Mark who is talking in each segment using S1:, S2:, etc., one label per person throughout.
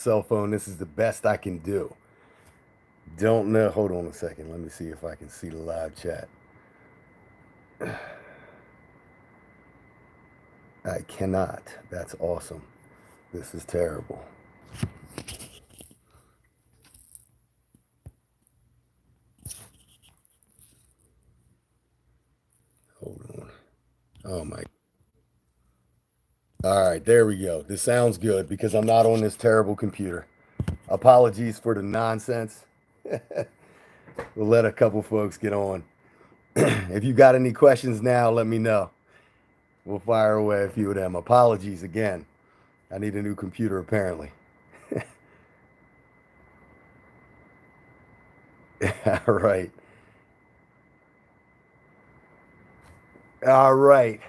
S1: cell phone. This is the best I can do. Don't know. Hold on a second. Let me see if I can see the live chat. I cannot. That's awesome. This is terrible. Hold on. Oh my. All right, there we go. This sounds good because I'm not on this terrible computer. Apologies for the nonsense. We'll let a couple folks get on. If you got any questions now, let me know. We'll fire away a few of them. Apologies again. I need a new computer apparently. All right. All right.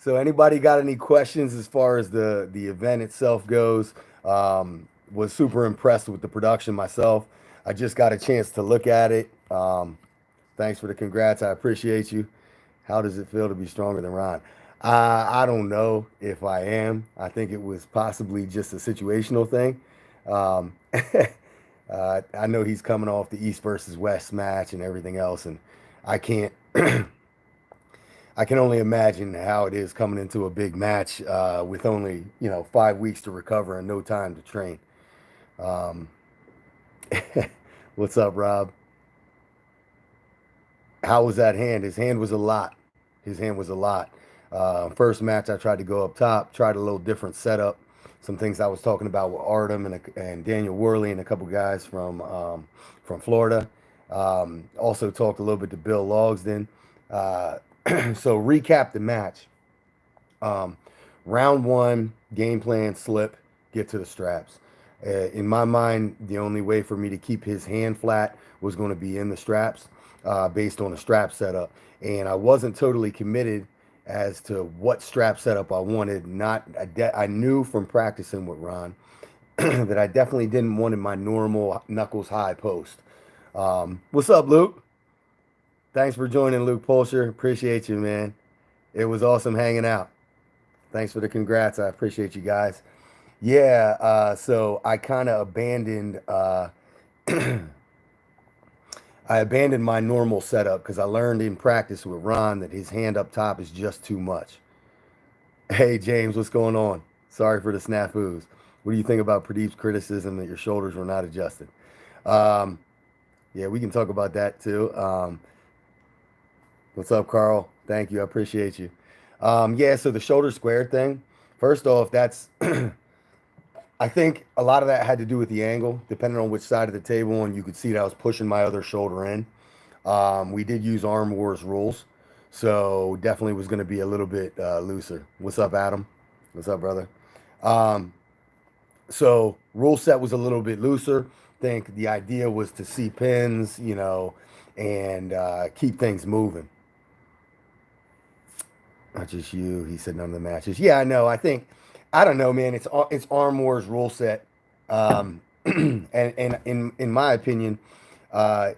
S1: So anybody got any questions as far as the event itself goes? Was super impressed with the production myself. I just got a chance to look at it. Thanks for the congrats. I appreciate you. How does it feel to be stronger than Ron? I don't know if I am. I think it was possibly just a situational thing. Um, I know he's coming off the East versus West match and everything else, and I can't. I can only imagine how it is coming into a big match with only 5 weeks to recover and no time to train. Um, what's up, Rob? How was that hand? His hand was a lot. His hand was a lot. First match, I tried to go up top, tried a little different setup. Some things I was talking about with Artem and Daniel Worley and a couple guys from Florida. Also talked a little bit to Bill Logsden. So recap the match. Um, Round one, game plan, slip, get to the straps. In my mind, the only way for me to keep his hand flat was going to be in the straps, based on the strap setup. And I wasn't totally committed as to what strap setup I wanted. I knew from practicing with Ron that I definitely didn't want in my normal knuckles high post. What's up, Luke? Thanks for joining, Luke Polsher. Appreciate you, man. It was awesome hanging out. Thanks for the congrats. I appreciate you guys. Yeah, so I kind of abandoned I abandoned my normal setup because I learned in practice with Ron that his hand up top is just too much. Hey James, what's going on? Sorry for the snafus. What do you think about Pradeep's criticism that your shoulders were not adjusted? Um, yeah, we can talk about that too. What's up, Carl? Thank you. I appreciate you. Yeah, so the shoulder square thing. First off, that's I think a lot of that had to do with the angle, depending on which side of the table, and you could see that I was pushing my other shoulder in. We did use Arm Wars rules, so definitely was going to be a little bit looser. What's up, Adam? What's up, brother? Um, so rule set was a little bit looser. Think the idea was to see pins, and keep things moving. Not just you. He said none of the matches. Yeah, I know. I don't know, man. It's Arm Wars rule set, and in my opinion,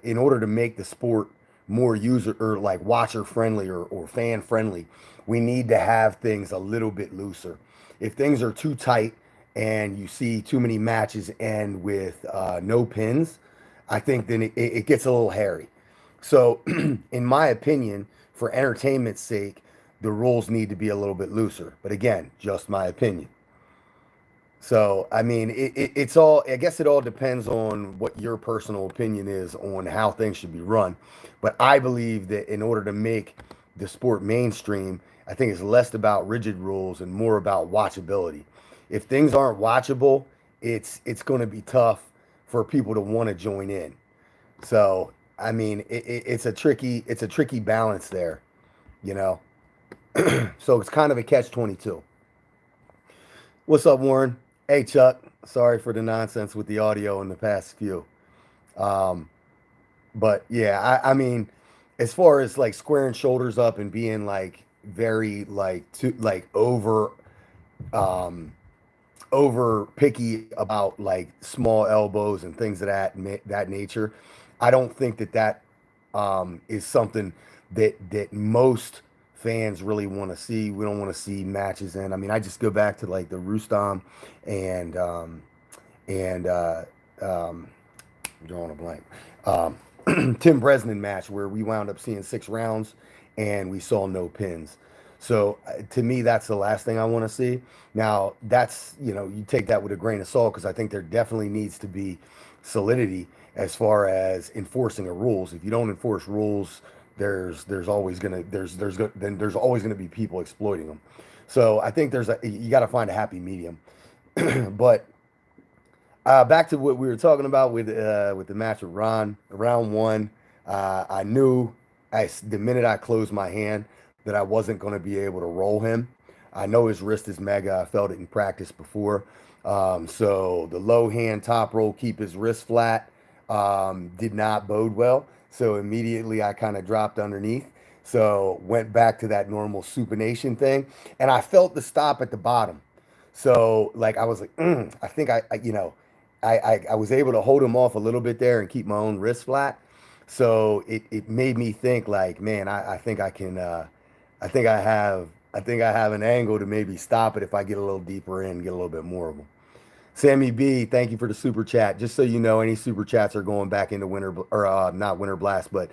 S1: in order to make the sport more user or like watcher friendly or fan friendly, we need to have things a little bit looser. If things are too tight and you see too many matches end with no pins, I think then it gets a little hairy. So, in my opinion, for entertainment's sake, the rules need to be a little bit looser. But again, just my opinion. So, I mean, it's all, I guess it all depends on what your personal opinion is on how things should be run. But I believe that in order to make the sport mainstream, I think it's less about rigid rules and more about watchability. If things aren't watchable, it's going to be tough for people to want to join in. So, I mean, it's a tricky balance there, you know. So it's kind of a catch 22. What's up, Warren? Hey, Chuck. Sorry for the nonsense with the audio in the past few. Um, but yeah, I mean, as far as like squaring shoulders up and being like very like too like um over picky about like small elbows and things of that nature, I don't think that is something that most fans really want to see. We don't want to see matches in. I mean, I just go back to like the Rustam and and um, I'm drawing a blank. Tim Bresnan match where we wound up seeing 6 rounds and we saw no pins. So to me, that's the last thing I want to see. Now, that's, you take that with a grain of salt because I think there definitely needs to be solidity as far as enforcing the rules. If you don't enforce rules, there's always gonna then there's always gonna be people exploiting them. So I think you got to find a happy medium. But back to what we were talking about with the match with Ron, round one. I knew the minute I closed my hand that I wasn't going to be able to roll him. I know his wrist is mega. I felt it in practice before. So the low hand top roll, keep his wrist flat, did not bode well. So immediately I kind of dropped underneath. So went back to that normal supination thing, and I felt the stop at the bottom. So like I was like, I think I was able to hold him off a little bit there and keep my own wrist flat. So it made me think like, man, I think I can, I think I have an angle to maybe stop it if I get a little deeper in, get a little bit more of them. Sammy B, thank you for the super chat. Just so you know, any super chats are going back into not Winter Blast, but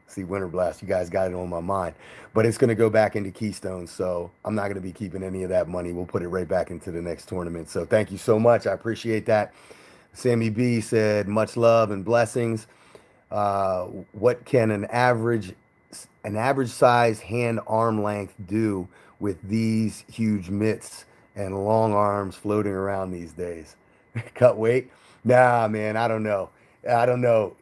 S1: see Winter Blast. You guys got it on my mind, but it's going to go back into Keystone. So I'm not going to be keeping any of that money. We'll put it right back into the next tournament. So thank you so much. I appreciate that. Sammy B said, much love and blessings. What can an average size hand arm length do with these huge mitts and long arms floating around these days? Cut weight? Nah, man, I don't know. I don't know.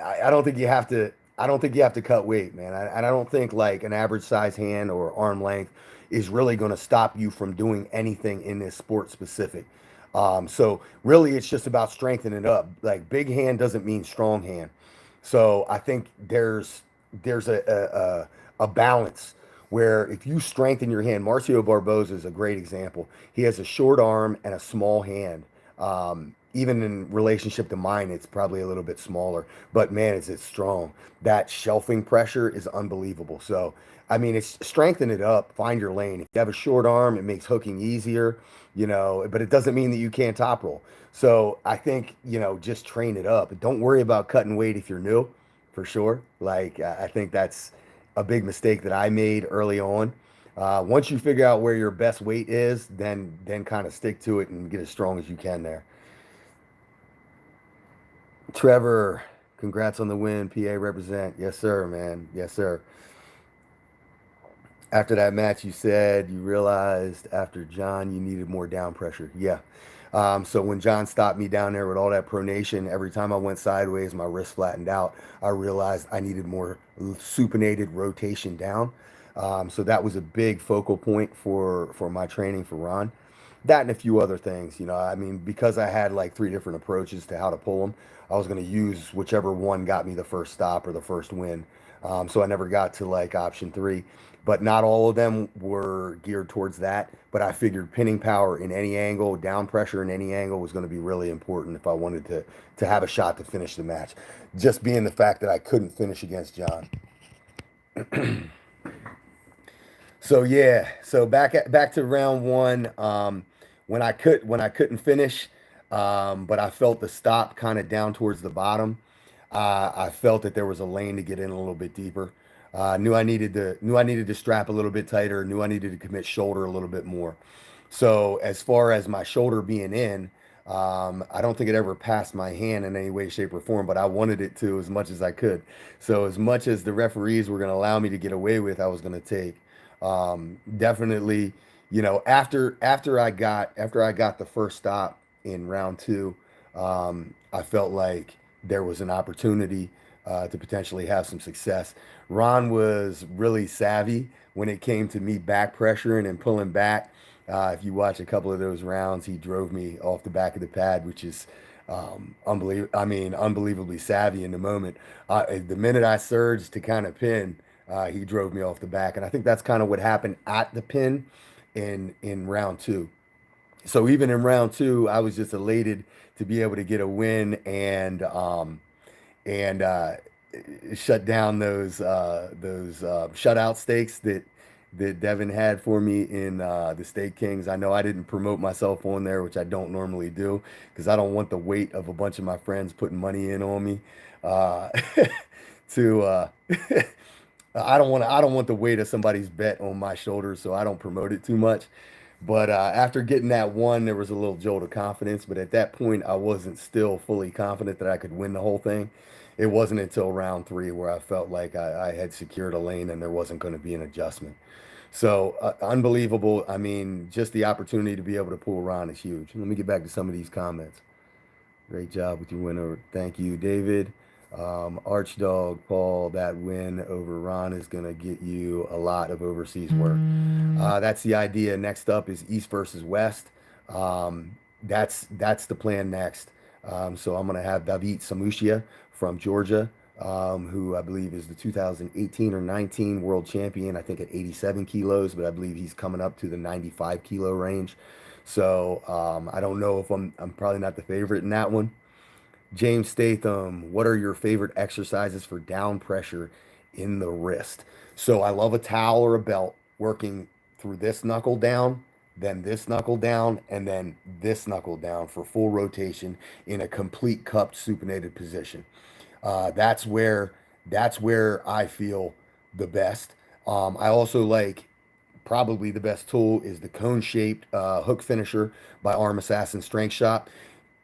S1: I don't think you have to. I don't think you have to cut weight, man. And I don't think like an average size hand or arm length is really going to stop you from doing anything in this sport specific. So really, it's just about strengthening it up. Like big hand doesn't mean strong hand. So I think there's a balance where if you strengthen your hand, Marcio Barboza is a great example. He has a short arm and a small hand. Even in relationship to mine, it's probably a little bit smaller, but man, is it strong. That shelving pressure is unbelievable. So, I mean, it's strengthen it up, find your lane. If you have a short arm, it makes hooking easier, but it doesn't mean that you can't top roll. So I think, just train it up. Don't worry about cutting weight if you're new, for sure. Like, I think that's a big mistake that I made early on. Once you figure out where your best weight is, then kind of stick to it and get as strong as you can there. Trevor, congrats on the win. PA represent. Yes, sir, man. Yes, sir. After that match, you said you realized after John you needed more down pressure. Yeah. So when John stopped me down there with all that pronation, every time I went sideways, my wrist flattened out. I realized I needed more supinated rotation down. So that was a big focal point for my training for Ron. That and a few other things, I mean, because I had like 3 different approaches to how to pull them, I was going to use whichever one got me the first stop or the first win. So I never got to like option 3, but not all of them were geared towards that. But I figured pinning power in any angle, down pressure in any angle was going to be really important if I wanted to have a shot to finish the match. Just being the fact that I couldn't finish against John. So yeah, so back to round one. When I couldn't finish, but I felt the stop kind of down towards the bottom. I felt that there was a lane to get in a little bit deeper. Knew I needed to strap a little bit tighter. Knew I needed to commit shoulder a little bit more. So as far as my shoulder being in, I don't think it ever passed my hand in any way, shape, or form, but I wanted it to as much as I could. So as much as the referees were going to allow me to get away with, I was going to take. Definitely, after I got the first stop in round two, I felt like there was an opportunity to potentially have some success. Ron was really savvy when it came to me back pressuring and pulling back. If you watch a couple of those rounds, he drove me off the back of the pad, which is unbelievably savvy in the moment. The minute I surged to kind of pin, he drove me off the back, and I think that's kind of what happened at the pin in round two. So even in round two, I was just elated to be able to get a win and shut down those shutout stakes that that Devin had for me in the State Kings. I know I didn't promote myself on there, which I don't normally do, because I don't want the weight of a bunch of my friends putting money in on me. Uh, to I don't want the weight of somebody's bet on my shoulders, so I don't promote it too much. But after getting that one, there was a little jolt of confidence. But at that point, I wasn't still fully confident that I could win the whole thing. It wasn't until round three where I felt like I had secured a lane and there wasn't going to be an adjustment. So unbelievable. I mean, just the opportunity to be able to pull Ron is huge. Let me get back to some of these comments. Great job with your win over. Thank you, David. Archdog Paul, that win over Ron is going to get you a lot of overseas work. That's the idea. Next up is East versus West. That's the plan next. So I'm going to have David Samushia from Georgia, who I believe is the 2018 or 19 world champion, I think at 87 kilos, but I believe he's coming up to the 95 kilo range. So I don't know if I'm probably not the favorite in that one. James Statham, what are your favorite exercises for down pressure in the wrist? So I love a towel or a belt working through this knuckle down, then this knuckle down, and then this knuckle down for full rotation in a complete cupped supinated position. That's where I feel the best. I also like probably the best tool is the cone-shaped hook finisher by Arm Assassin Strength Shop.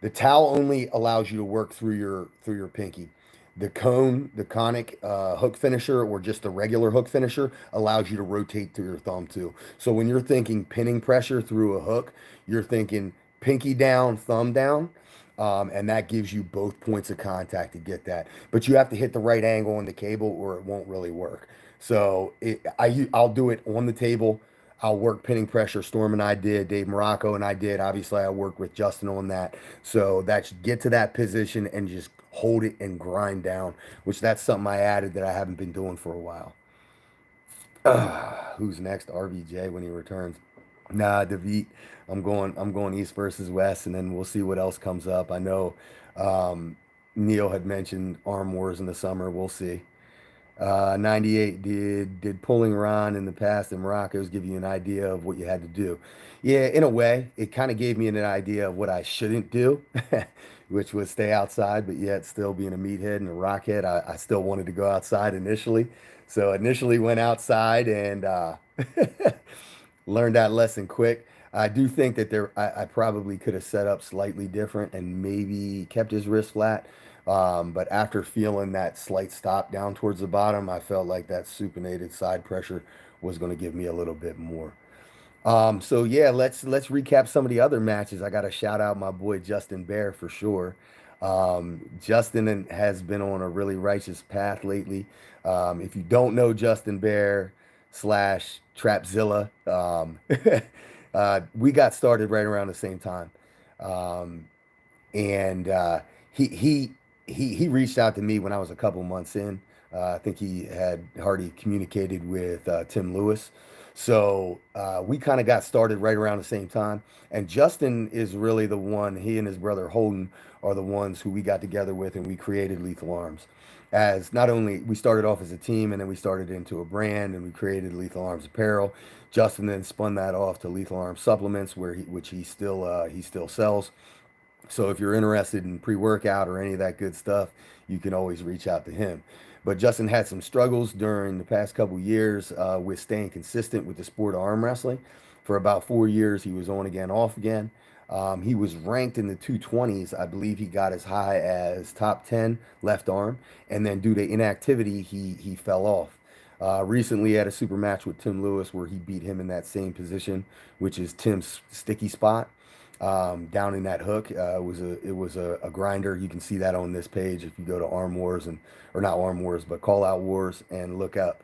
S1: The towel only allows you to work through your pinky. The cone, the conic hook finisher, or just the regular hook finisher, allows you to rotate through your thumb too. So when you're thinking pinning pressure through a hook, you're thinking pinky down, thumb down, and that gives you both points of contact to get that. But you have to hit the right angle on the cable, or it won't really work. So I'll do it on the table. I'll work pinning pressure. Storm and I did. Dave Morocco and I did. Obviously, I worked with Justin on that. So that's get to that position and just hold it and grind down, which that's something I added that I haven't been doing for a while. Who's next? RVJ when he returns. Nah, David. I'm going East versus West, and then we'll see what else comes up. I know Neil had mentioned Arm Wars in the summer. We'll see. 98, did pulling Ron in the past in Morocco's give you an idea of what you had to do? Yeah, in a way, it kind of gave me an idea of what I shouldn't do, which was stay outside, but yet still being a meathead and a rockhead. I still wanted to go outside initially. So initially went outside and learned that lesson quick. I do think that I probably could have set up slightly different and maybe kept his wrist flat. But after feeling that slight stop down towards the bottom, I felt like that supinated side pressure was going to give me a little bit more. So yeah, let's recap some of the other matches. I got to shout out my boy Justin Bear for sure. Justin has been on a really righteous path lately. If you don't know Justin Bear slash Trapzilla, we got started right around the same time. Um, and he reached out to me when I was a couple months in. I think he had already communicated with Tim Lewis. So we kind of got started right around the same time. And Justin is really the one, he and his brother Holden are the ones who we got together with and we created Lethal Arms. As not only we started off as a team and then we started into a brand and we created Lethal Arms apparel. Justin then spun that off to Lethal Arms supplements, which he still sells. So if you're interested in pre-workout or any of that good stuff, you can always reach out to him. But Justin had some struggles during the past couple years with staying consistent with the sport of arm wrestling. For about 4 years, he was on again, off again. He was ranked in the 220s. I believe he got as high as top 10 left arm. And then due to inactivity, he fell off. Recently had a super match with Tim Lewis where he beat him in that same position, which is Tim's sticky spot down in that hook. It was a grinder. You can see that on this page if you go to Arm Wars or not Arm Wars, but Call Out Wars and look up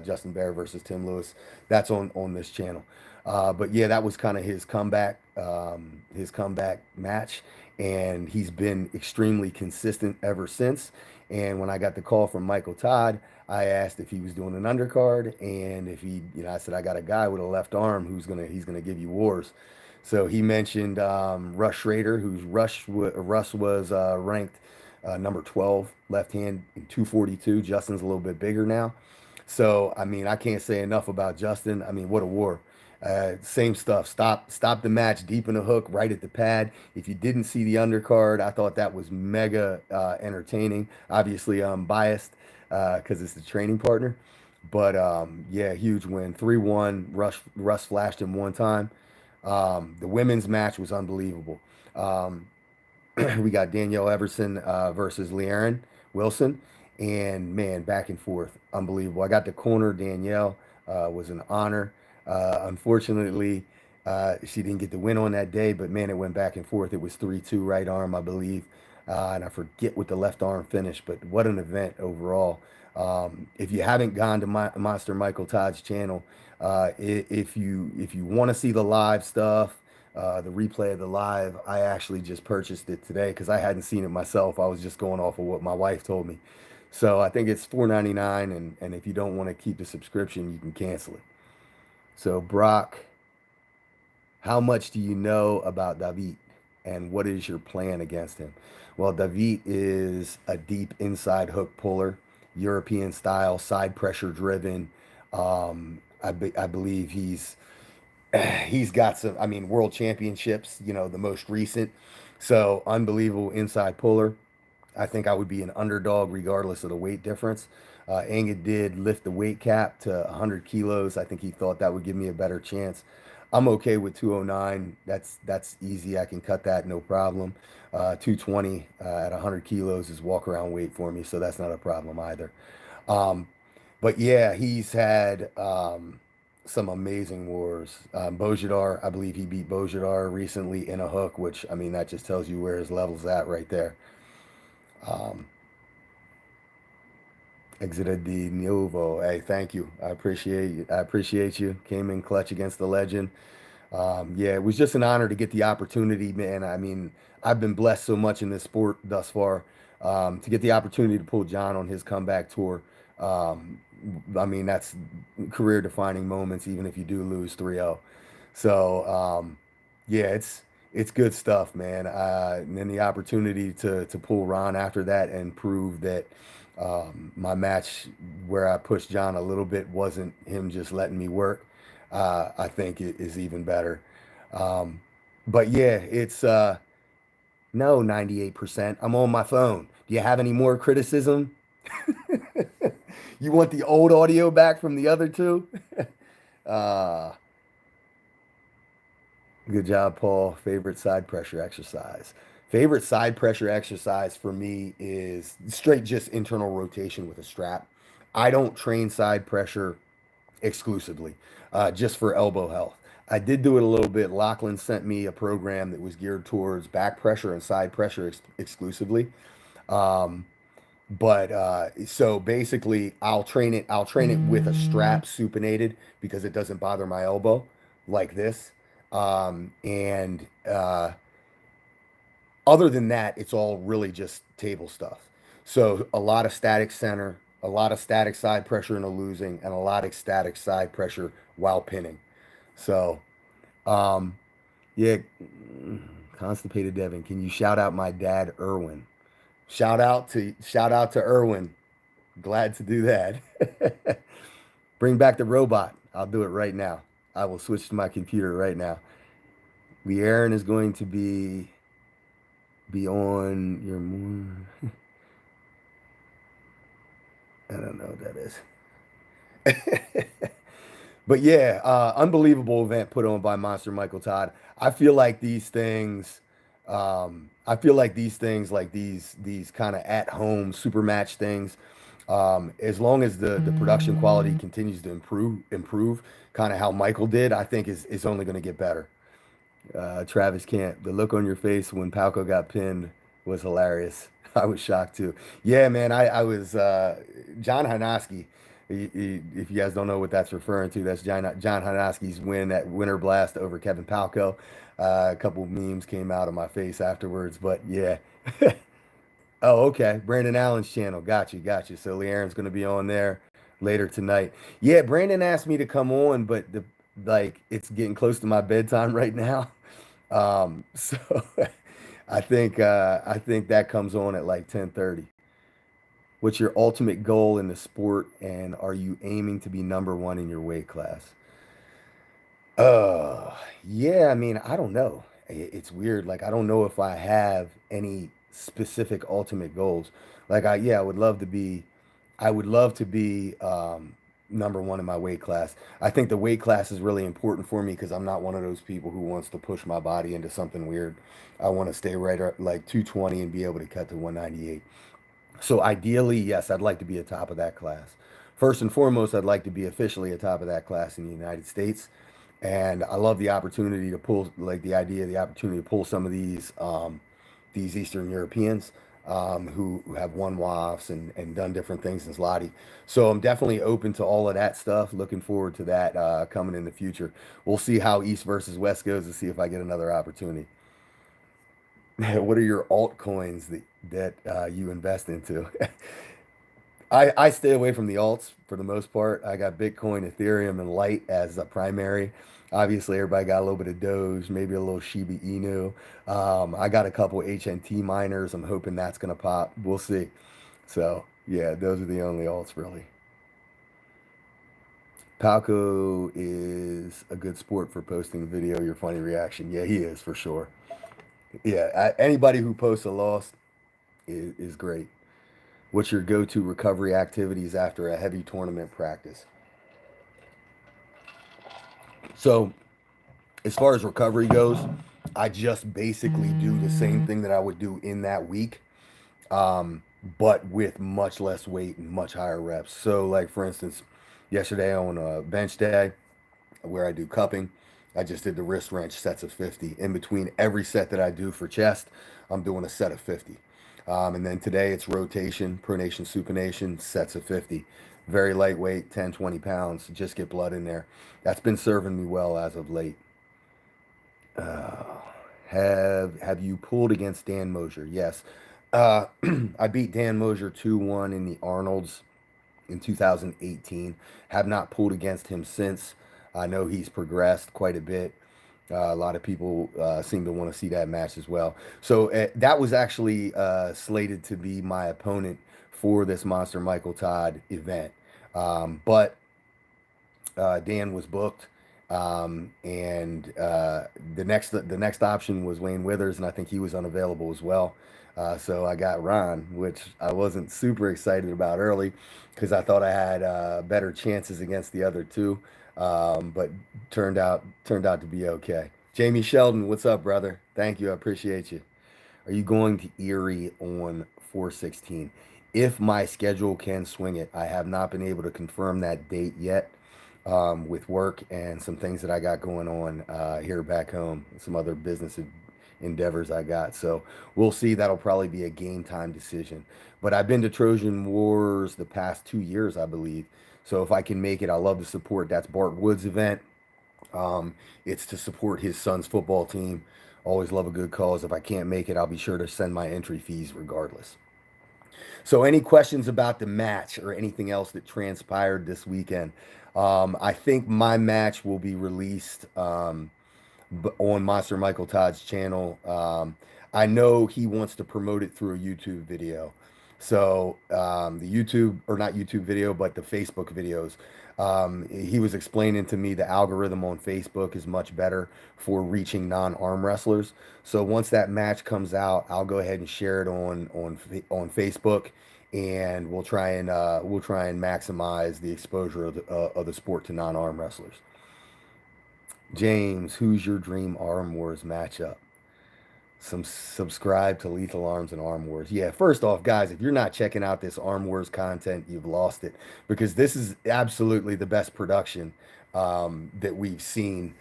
S1: Justin Bear versus Tim Lewis. That's on this channel. But yeah, that was kind of his comeback match, and he's been extremely consistent ever since. And when I got the call from Michael Todd, I asked if he was doing an undercard, and if I said I got a guy with a left arm he's gonna give you wars. So he mentioned Russ Schrader, Russ was ranked number 12 left hand in 242. Justin's a little bit bigger now. So, I mean, I can't say enough about Justin. I mean, what a war. Same stuff. Stop the match deep in the hook, right at the pad. If you didn't see the undercard, I thought that was mega entertaining. Obviously, I'm biased because it's the training partner. But yeah, huge win. 3-1. Russ flashed him one time. The women's match was unbelievable. Um, we got Danielle Everson versus Leeann Wilson, and man, back and forth, unbelievable. I got to corner Danielle, was an honor. Unfortunately, she didn't get the win on that day, but man, it went back and forth. It was 3-2 right arm, I believe, and I forget what the left arm finished, but what an event overall. If you haven't gone to Monster Michael Todd's channel, if you want to see the live stuff, the replay of the live, I actually just purchased it today because I hadn't seen it myself. I was just going off of what my wife told me. So I think it's $4.99, and if you don't want to keep the subscription, you can cancel it. So Brock, how much do you know about David, and what is your plan against him? Well, David is a deep inside hook puller, European style, side pressure driven. I believe he's got some, I mean, world championships, the most recent. So unbelievable inside puller. I think I would be an underdog regardless of the weight difference. Anga did lift the weight cap to 100 kilos. I think he thought that would give me a better chance. I'm okay with 209. That's easy. I can cut that, no problem. 220 at 100 kilos is walk around weight for me, so that's not a problem either. Um, but yeah, he's had some amazing wars. Bojidar, I believe he beat Bojidar recently in a hook, which, I mean, that just tells you where his level's at right there. Um, Exited the Nuevo. Hey, thank you. I appreciate you. I appreciate you. Came in clutch against the legend. Yeah, it was just an honor to get the opportunity, man. I mean, I've been blessed so much in this sport thus far. To get the opportunity to pull John on his comeback tour. Um, I mean, that's career defining moments, even if you do lose 3-0. So, yeah, it's good stuff, man. And then the opportunity to pull Ron after that and prove that my match where I pushed John a little bit wasn't him just letting me work. I think it is even better. Um, but yeah, it's no 98%. I'm on my phone. Do you have any more criticism? You want the old audio back from the other two? Uh, Good job, Paul. Favorite side pressure exercise. Favorite side pressure exercise for me is straight just internal rotation with a strap. I don't train side pressure exclusively, just for elbow health. I did do it a little bit. Lachlan sent me a program that was geared towards back pressure and side pressure exclusively. Um, but so basically, I'll train it with a strap supinated because it doesn't bother my elbow like this. And other than that, it's all really just table stuff. So a lot of static center, a lot of static side pressure in a losing, and a lot of static side pressure while pinning. So yeah, constipated Devin, can you shout out my dad, Irwin? Shout out to Irwin. Glad to do that. Bring back the robot. I'll do it right now. I will switch to my computer right now. Leeann is going to be on your more. I don't know what that is. But yeah, unbelievable event put on by Monster Michael Todd. I feel like these things, like these kind of at home super match things, as long as the production quality continues to improve, kind of how Michael did, I think is only going to get better. Travis Camp, the look on your face when Palco got pinned was hilarious. I was shocked too. Yeah, man, I was John Hanaski. If you guys don't know what that's referring to, that's John Hanaski's win at Winter Blast over Kevin Palco. A couple memes came out of my face afterwards, but yeah. Oh, okay. Brandon Allen's channel. Got you. So Leeann's going to be on there later tonight. Yeah, Brandon asked me to come on, but it's getting close to my bedtime right now. So I think that comes on at like 10:30. What's your ultimate goal in the sport, and are you aiming to be number one in your weight class? Uh, yeah, I mean, I don't know. It's weird. Like, I don't know if I have any specific ultimate goals. Like, yeah, I would love to be number one in my weight class. I think the weight class is really important for me because I'm not one of those people who wants to push my body into something weird. I want to stay right at like 220 and be able to cut to 198. So ideally, yes, I'd like to be atop of that class. First and foremost, I'd like to be officially atop of that class in the United States. And I love the opportunity to pull, like the idea, the opportunity to pull some of these Eastern Europeans who have won WAFs and done different things in Zloty. So I'm definitely open to all of that stuff. Looking forward to that coming in the future. We'll see how East versus West goes to see if I get another opportunity. What are your altcoins that you invest into? I stay away from the alts for the most part. I got Bitcoin, Ethereum, and Light as a primary. Obviously, everybody got a little bit of Doge, maybe a little Shiba Inu. I got a couple HNT miners. I'm hoping that's gonna pop. We'll see. So yeah, those are the only alts really. Palco is a good sport for posting video. Your funny reaction. Yeah, he is for sure. Yeah, anybody who posts a loss is great. What's your go-to recovery activities after a heavy tournament practice? So, as far as recovery goes, I just basically do the same thing that I would do in that week, um, but with much less weight and much higher reps. So, like for instance, yesterday on a bench day where I do cupping, I just did the wrist wrench sets of 50. In between every set that I do for chest, I'm doing a set of 50. And then today it's rotation, pronation, supination, sets of 50. Very lightweight, 10, 20 pounds. Just get blood in there. That's been serving me well as of late. Uh, have you pulled against Dan Mosier? Yes. Uh, I beat Dan Mosier 2-1 in the Arnolds in 2018. Have not pulled against him since. I know he's progressed quite a bit. A lot of people seem to want to see that match as well. So that was actually slated to be my opponent for this Monster Michael Todd event. But Dan was booked, and the next option was Wayne Withers, and I think he was unavailable as well. So I got Ron, which I wasn't super excited about early because I thought I had better chances against the other two, but turned out to be okay. Jamie Sheldon, what's up, brother? Thank you, I appreciate you. Are you going to Erie on 416? If my schedule can swing it, I have not been able to confirm that date yet with work and some things that I got going on here back home, some other business endeavors I got. So we'll see. That'll probably be a game time decision. But I've been to Trojan Wars the past 2 years, I believe. So if I can make it, I love to support. That's Bart Wood's event. It's to support his son's football team. Always love a good cause. If I can't make it, I'll be sure to send my entry fees regardless. So, any questions about the match or anything else that transpired this weekend? I think my match will be released on Monster Michael Todd's channel. I know he wants to promote it through a YouTube video. So the YouTube, or not YouTube video, but the Facebook videos. He was explaining to me the algorithm on Facebook is much better for reaching non-arm wrestlers. So once that match comes out, I'll go ahead and share it on Facebook, and we'll try and maximize the exposure of the sport to non-arm wrestlers. James, who's your dream Arm Wars matchup? Subscribe to Lethal Arms and Arm Wars. Yeah, first off, guys, if you're not checking out this Arm Wars content, you've lost it because this is absolutely the best production that we've seen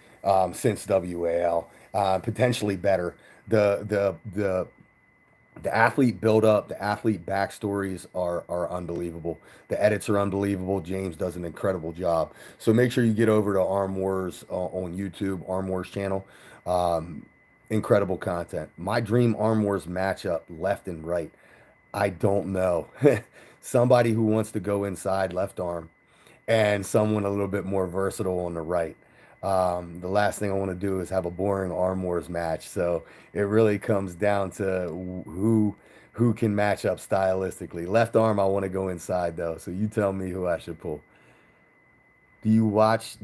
S1: since WAL. Potentially better. The athlete build up, the athlete backstories are unbelievable. The edits are unbelievable. James does an incredible job. So make sure you get over to Arm Wars on YouTube, Arm Wars channel. Incredible content. My dream Arm Wars matchup, left and right. I don't know. Somebody who wants to go inside left arm, and someone a little bit more versatile on the right. The last thing I want to do is have a boring Arm Wars match. So it really comes down to who who can match up stylistically. Left arm, I want to go inside though. So you tell me who I should pull. Did you watch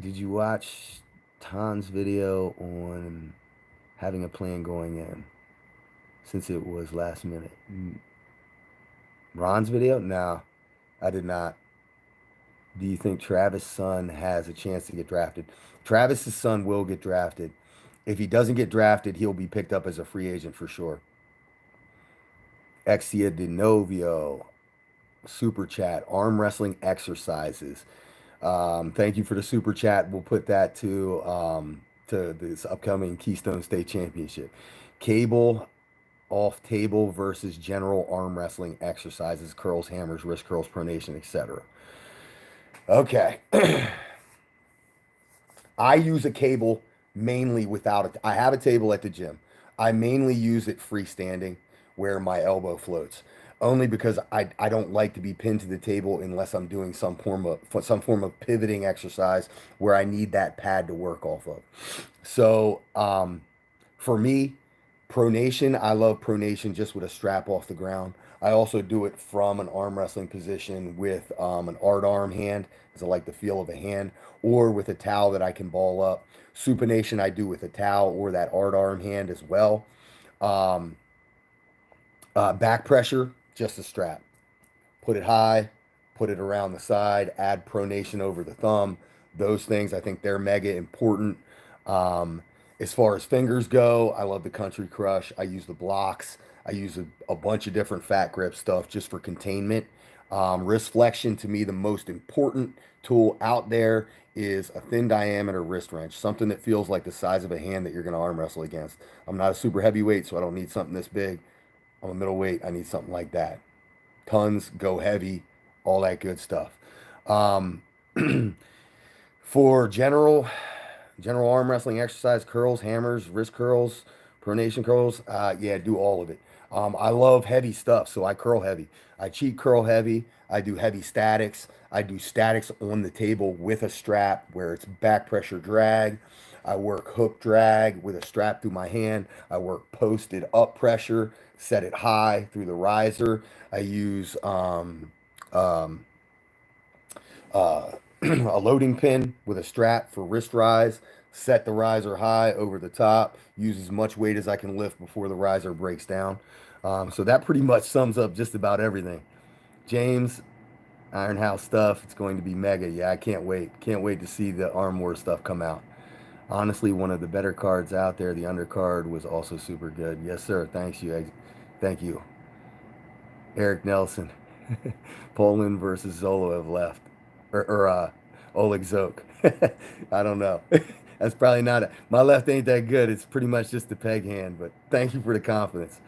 S1: Tan's video on having a plan going in since it was last minute? Ron's video? No, I did not. Do you think Travis' son has a chance to get drafted? Travis's son will get drafted. If he doesn't get drafted, he'll be picked up as a free agent for sure. Exia De Novio, super chat, arm wrestling exercises. Thank you for the super chat. We'll put that to this upcoming Keystone State Championship. Cable off table versus general arm wrestling exercises, curls, hammers, wrist curls, pronation, etc. Okay. I use a cable mainly without it. I have a table at the gym. I mainly use it freestanding where my elbow floats. Only because I don't like to be pinned to the table unless I'm doing some form of pivoting exercise where I need that pad to work off of. So for me, pronation, I love pronation just with a strap off the ground. I also do it from an arm wrestling position with an art arm hand, because I like the feel of a hand, or with a towel that I can ball up. Supination I do with a towel or that art arm hand as well. Um, Back pressure, just a strap. Put it high, put it around the side, add pronation over the thumb. Those things, I think they're mega important. Um, as far as fingers go, I love the Country Crush. I use the blocks. I use a bunch of different fat grip stuff just for containment. Wrist flexion, to me, the most important tool out there is a thin diameter wrist wrench, something that feels like the size of a hand that you're going to arm wrestle against. I'm not a super heavyweight, so I don't need something this big. I'm a middleweight. I need something like that. Tons, go heavy, all that good stuff. Um, for general arm wrestling exercise, curls, hammers, wrist curls, pronation curls, yeah, do all of it. I love heavy stuff, so I curl heavy. I cheat curl heavy. I do heavy statics. I do statics on the table with a strap where it's back pressure drag. I work hook drag with a strap through my hand. I work posted up pressure, set it high through the riser. I use um, a loading pin with a strap for wrist rise. Set the riser high over the top. Use as much weight as I can lift before the riser breaks down. So that pretty much sums up just about everything. James, Iron House stuff. It's going to be mega. Yeah, I can't wait. Can't wait to see the Arm War stuff come out. Honestly, one of the better cards out there. The undercard was also super good. Yes, sir. Thanks you. Thank you. Eric Nelson. Poland versus Zolo have left. Or Oleg Zoke. I don't know. That's probably not it. My left ain't that good. It's pretty much just the peg hand, but thank you for the confidence.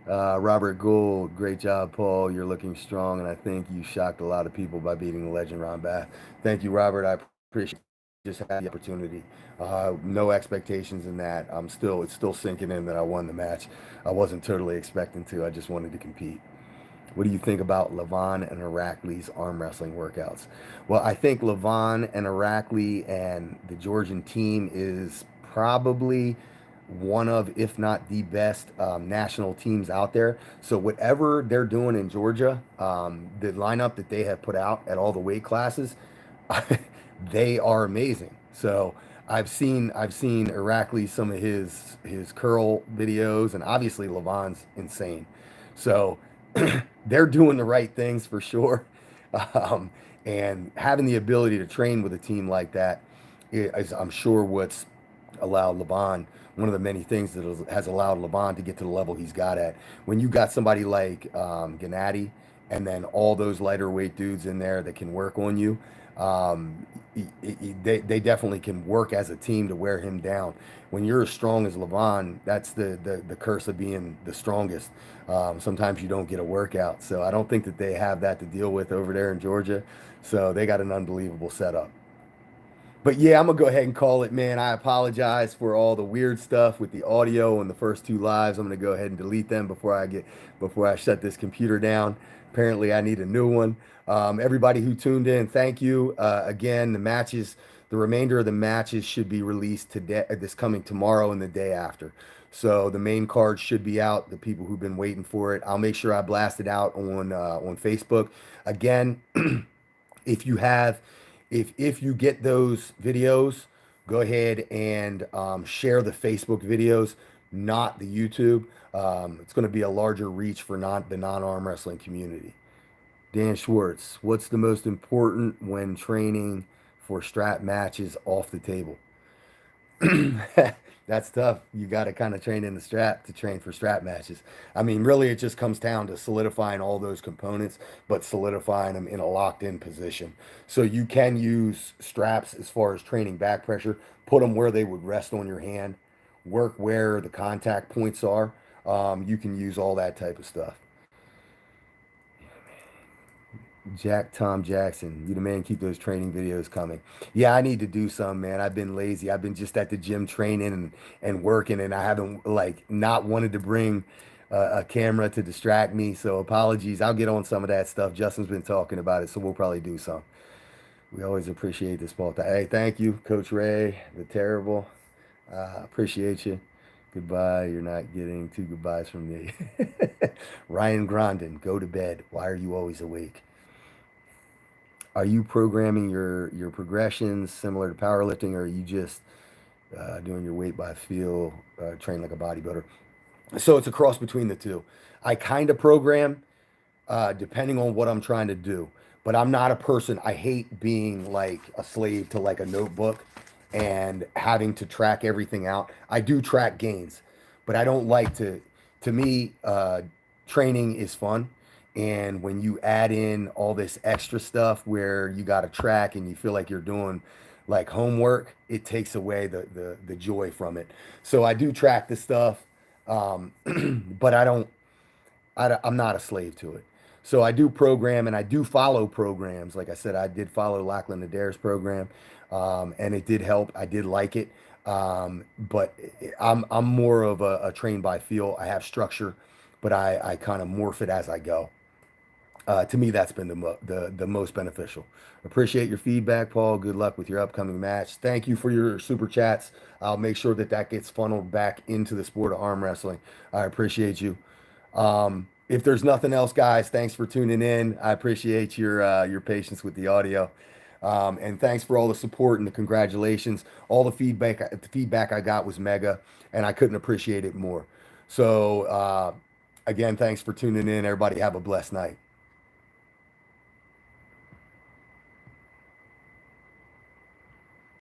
S1: Robert Gould, great job, Paul. You're looking strong, and I think you shocked a lot of people by beating the legend Ron Bath. Thank you, Robert. I appreciate just had the opportunity. No expectations in that. It's still sinking in that I won the match. I wasn't totally expecting to. I just wanted to compete. What do you think about Levon and Irakli's arm wrestling workouts? Well, I think Levon and Irakli and the Georgian team is probably one of, if not the best national teams out there. So whatever they're doing in Georgia, the lineup that they have put out at all the weight classes, they are amazing. So I've seen Irakli, some of his curl videos, and obviously Levon's insane. So they're doing the right things for sure. Um, and having the ability to train with a team like that is, I'm sure, what's allowed LeBron, one of the many things that has allowed LeBron to get to the level he's got at. When you got somebody like Gennady and then all those lighter weight dudes in there that can work on you, um, they definitely can work as a team to wear him down. When you're as strong as LeBron, that's the curse of being the strongest. Sometimes you don't get a workout. So I don't think that they have that to deal with over there in Georgia. So they got an unbelievable setup. But yeah, I'm gonna go ahead and call it, man. I apologize for all the weird stuff with the audio and the first two lives. I'm gonna go ahead and delete them before I shut this computer down. Apparently, I need a new one. Everybody who tuned in, thank you. Again, the remainder of the matches should be released today, this coming tomorrow and the day after. So the main card should be out. The people who've been waiting for it, I'll make sure I blast it out on Facebook. Again, if you have, if you get those videos, go ahead and share the Facebook videos, not the YouTube. It's going to be a larger reach for the non-arm wrestling community. Dan Schwartz, what's the most important when training for strap matches off the table? That's tough. You got to kind of train in the strap to train for strap matches. I mean, really, it just comes down to solidifying all those components, but solidifying them in a locked in position. So you can use straps as far as training back pressure, put them where they would rest on your hand, work where the contact points are. You can use all that type of stuff. Tom Jackson, you the man, keep those training videos coming. Yeah, I need to do some, man. I've been lazy. I've been just at the gym training and working, and I haven't like not wanted to bring a camera to distract me. So apologies. I'll get on some of that stuff. Justin's been talking about it, so we'll probably do some. We always appreciate this, Paul. Hey, thank you, Coach Ray, the terrible. Appreciate you. Goodbye. You're not getting two goodbyes from me. Ryan Grondin, go to bed. Why are you always awake? Are you programming your progressions similar to powerlifting, or are you just doing your weight by feel, train like a bodybuilder? So it's a cross between the two. I kind of program depending on what I'm trying to do, but I'm not a person. I hate being like a slave to like a notebook and having to track everything out. I do track gains, but I don't like to. To me, training is fun. And when you add in all this extra stuff where you got to track and you feel like you're doing like homework, it takes away the joy from it. So I do track the stuff, but I'm not a slave to it. So I do program and I do follow programs. Like I said, I did follow Lachlan Adair's program, and it did help. I did like it, but I'm more of a train by feel. I have structure, but I kind of morph it as I go. To me, that's been the most beneficial. Appreciate your feedback, Paul. Good luck with your upcoming match. Thank you for your super chats. I'll make sure that gets funneled back into the sport of arm wrestling. I appreciate you. If there's nothing else, guys, thanks for tuning in. I appreciate your patience with the audio. And thanks for all the support and the congratulations. All the feedback I got was mega, and I couldn't appreciate it more. So again, thanks for tuning in. Everybody have a blessed night.